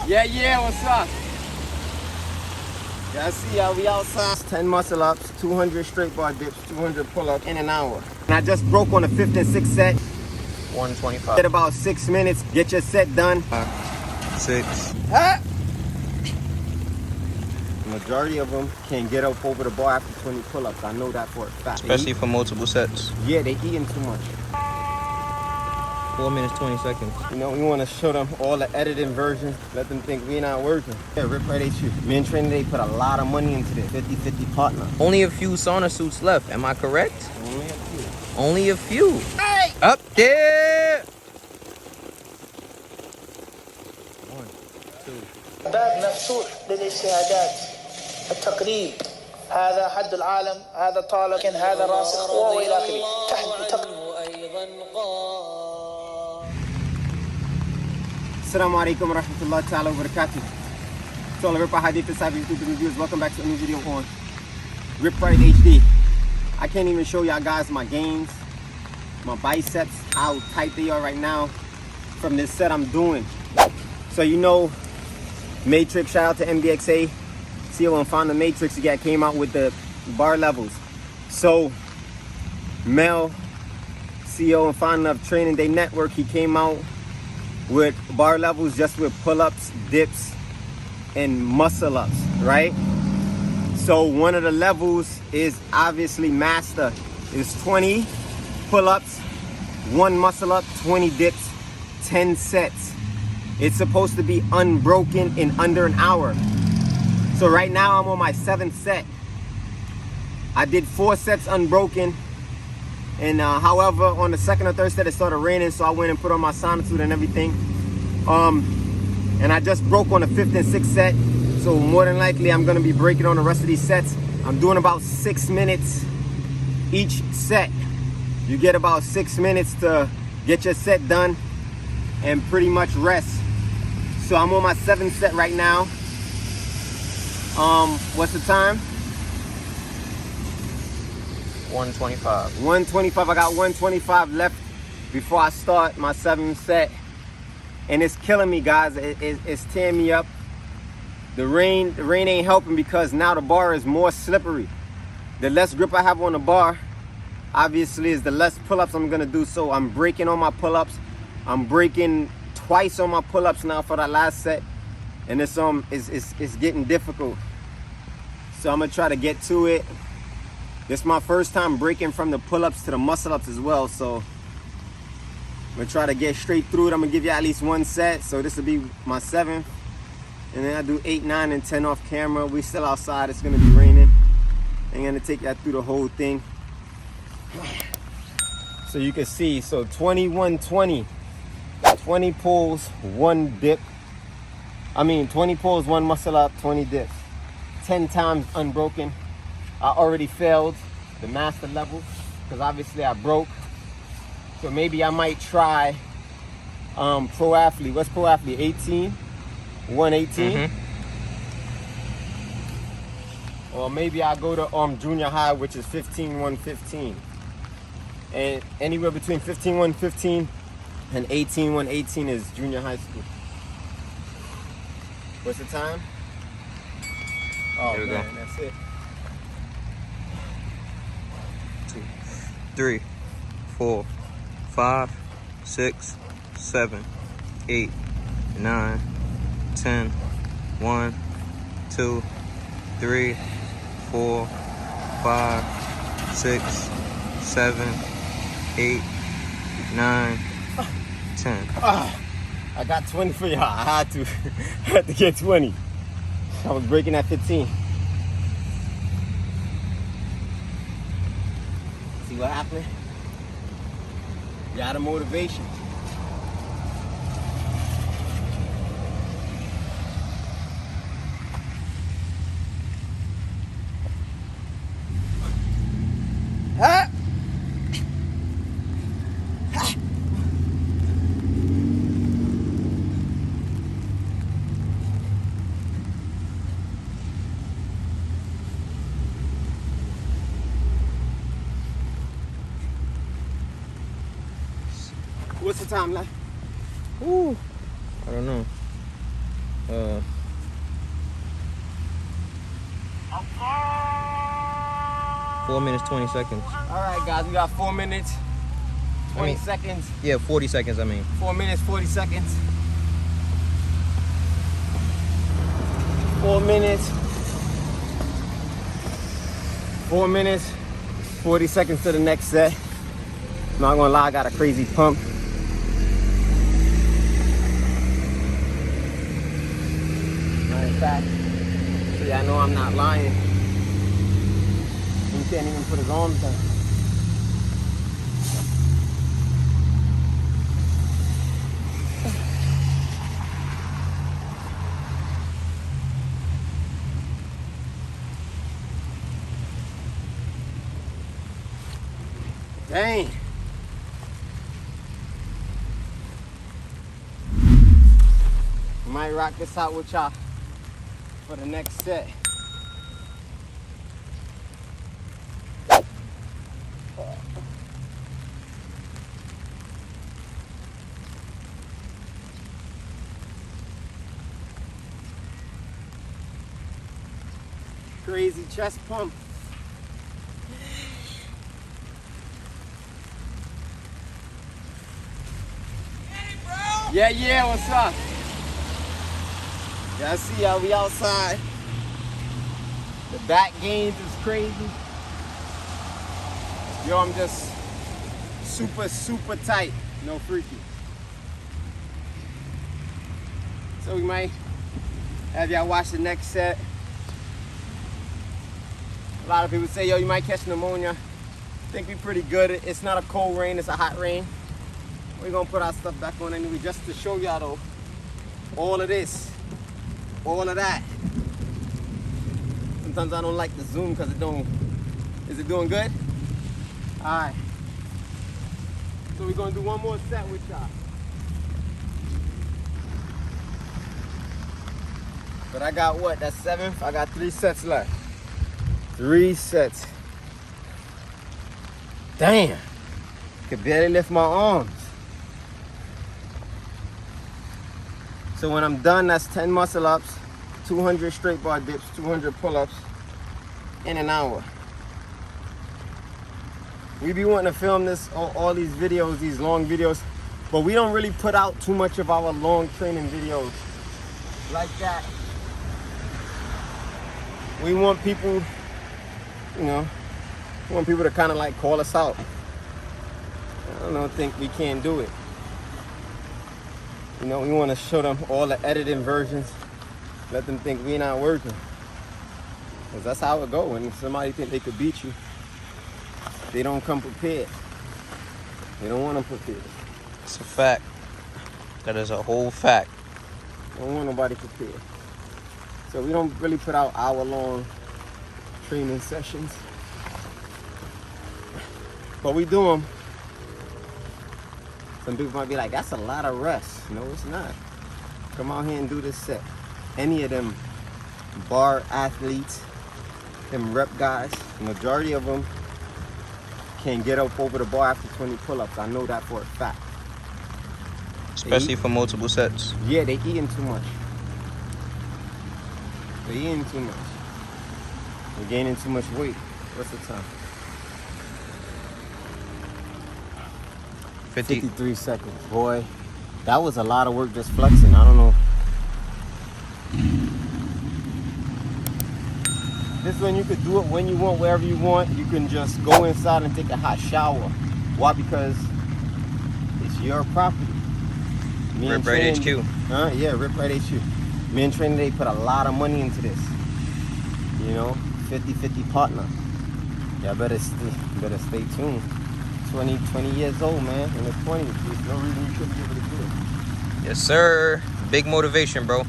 Yeah, what's up? Yeah, I see y'all, we outside. 10 muscle ups, 200 straight bar dips, 200 pull-ups in an hour. And I just broke on the 5th and 6th set. 125. Get about 6 minutes, get your set done. 6. The majority of them can get up over the bar after 20 pull-ups. I know that for a fact. Especially for multiple sets. Yeah, they eating too much. 4 minutes, 20 seconds. You know, we want to show them all the editing versions. Let them think we're not working. Yeah, RipRightHD. Me and Training Day put a lot of money into this. 50-50 partner. Only a few sauna suits left. Am I correct? Only a few. Only a few. Hey! Up there! 1, 2. باب مفتوح للاجتهادات التقريب هذا حد العالم هذا طالب هذا راسخ والى اخره تحت Assalamu alaikum wa rahmatullahi ta'ala wa barakatuh. To all the RipRight 𝗏𝗧𝗏𝗏 YouTube reviewers, welcome back to a new video on RipRightHD. I can't even show y'all guys my gains, my biceps, how tight they are right now from this set I'm doing. So you know, Matrix, shout out to MBXA, CEO and founder Matrix, you guys came out with the bar levels. So Mel, CEO and founder of Training Day Network, he came out with bar levels just with pull-ups, dips, and muscle-ups, right? So one of the levels is obviously master. It's 20 pull-ups, 1 muscle-up, 20 dips, 10 sets. It's supposed to be unbroken in under an hour. So right now I'm on my 7th set. I did 4 sets unbroken. And however, on the 2nd or 3rd set, it started raining, so I went and put on my sauna suit and everything. And I just broke on the 5th and 6th set, so more than likely I'm gonna be breaking on the rest of these sets. I'm doing about 6 minutes each set. You get about 6 minutes to get your set done and pretty much rest. So I'm on my 7th set right now. What's the time? 125. 125. I got 125 left before I start my 7th set, and it's killing me, guys. It's tearing me up. The rain ain't helping because now the bar is more slippery. The less grip I have on the bar, obviously, is the less pull-ups I'm gonna do. So I'm breaking on my pull-ups. I'm breaking twice on my pull-ups now for that last set, and it's getting difficult. So I'm gonna try to get to it. This is my first time breaking from the pull-ups to the muscle-ups as well, so I'm gonna try to get straight through it. I'm gonna give you at least 1 set, so this will be my 7th, and then I do 8, 9, and 10 off camera. We still outside, it's gonna be raining. I'm gonna take that through the whole thing. So you can see, so 21, 20 pulls, 1 dip. 20 pulls, 1 muscle-up, 20 dips. 10 times unbroken. I already failed the master level because obviously I broke. So maybe I might try pro athlete. What's pro athlete? 18? 118? Or maybe I go to junior high, which is 15, 115. And anywhere between 15, 115 and 18, 118 is junior high school. What's the time? Oh, there we man, go. that's it. 3, 4, 5, 6, 7, 8, 9, 10, 1, 2, 3, 4, 5, 6, 7, 8, 9, 10. I got 20 for y'all. I had to get 20. I was breaking at 15. See what happened? You got a motivation. Huh? What's the time left? Ooh, I don't know. 4 minutes, 20 seconds. All right, guys, we got 4 minutes, 20 seconds. Yeah, 40 seconds, I mean. 4 minutes, 40 seconds. 4 minutes. 4 minutes, 40 seconds to the next set. Not gonna lie, I got a crazy pump. Matter of fact, so yeah, I know I'm not lying. He can't even put his arms down. Dang. Might rock this out with y'all for the next set. Crazy chest pump. Yeah, what's up? Y'all see how we outside. The back gains is crazy. Yo, I'm just super tight. No freaky. So we might have y'all watch the next set. A lot of people say, yo, you might catch pneumonia. I think we pretty good. It's not a cold rain, it's a hot rain. We're gonna put our stuff back on anyway, just to show y'all though, all of this, all of that. Sometimes I don't like the zoom because is it doing good? All right. So we're gonna do one more set with y'all. But I got what, that's 7th? I got 3 sets left. 3 sets. Damn, could barely lift my arms. So when I'm done, that's 10 muscle ups, 200 straight bar dips, 200 pull-ups in an hour. We be wanting to film this, all these videos, these long videos, but we don't really put out too much of our long training videos like that. We want people, you know, we want people to kind of like call us out. I don't think we can't do it. You know, we want to show them all the editing versions, let them think we're not working. Because that's how it goes. When somebody think they could beat you, they don't come prepared. They don't want them prepared. It's a fact. That is a whole fact. Don't want nobody prepared. So we don't really put out hour-long training sessions. But we do them. Some people might be like, that's a lot of rest. No, it's not. Come out here and do this set. Any of them bar athletes, them rep guys, the majority of them can get up over the bar after 20 pull-ups. I know that for a fact. Especially for multiple sets. Yeah, they eating too much. They eating too much. They're gaining too much weight. What's the time? 53 seconds. Boy, that was a lot of work just flexing. I don't know. This one you could do it when you want, wherever you want. You can just go inside and take a hot shower. Why? Because it's your property. RipRightHD. Yeah, RipRightHD. Me and Training, they put a lot of money into this. You know, 50-50 partner. Y'all better stay tuned. 20 years old, man. In the 20s, there's no reason you shouldn't be able to do it. Yes, sir. Big motivation, bro.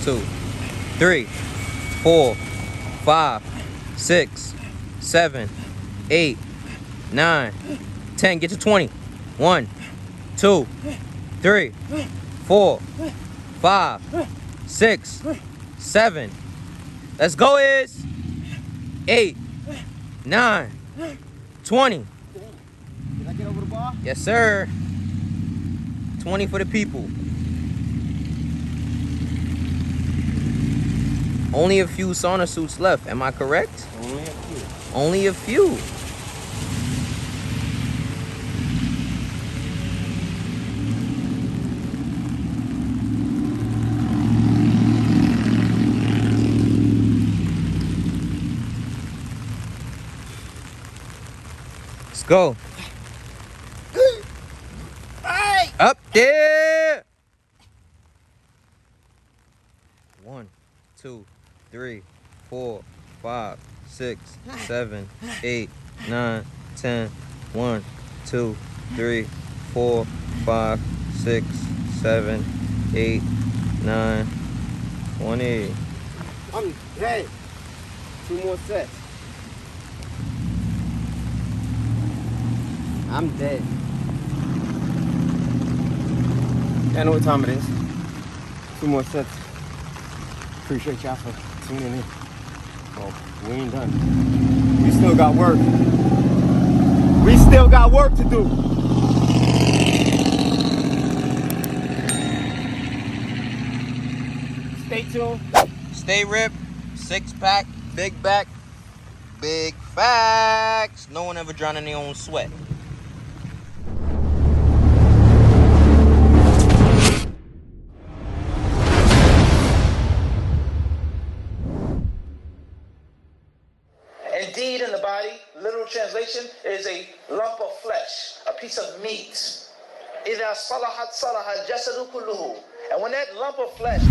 Two, 3, 4, 5, 6, 7, 8, 9, 10. Get to 20. 1, 2, 3, 4, 5, 6, 7. Let's go is 8, 9, 20. Did I get over the bar? Yes, sir. 20 for the people. Only a few sauna suits left. Am I correct? Only a few. Only a few. Let's go. Hey! Up there. 1, 2, 3, 4, 5, 6, 7, 8, 9, 10. 1, 2, 3, 4, 5, 6, 7, 8, 9, 20. I'm dead. 2 more sets. I'm dead. I know what time it is. 2 more sets. Appreciate y'all for tuning in. Well, we ain't done. We still got work. We still got work to do. Stay tuned. Stay ripped. 6-pack, big back, big facts. No one ever drowned in their own sweat. Indeed, in the body, literal translation, is a lump of flesh, a piece of meat. إِذَا صَلَحَتْ صَلَحَ الْجَسَدُ كُلُّهُ. And when that lump of flesh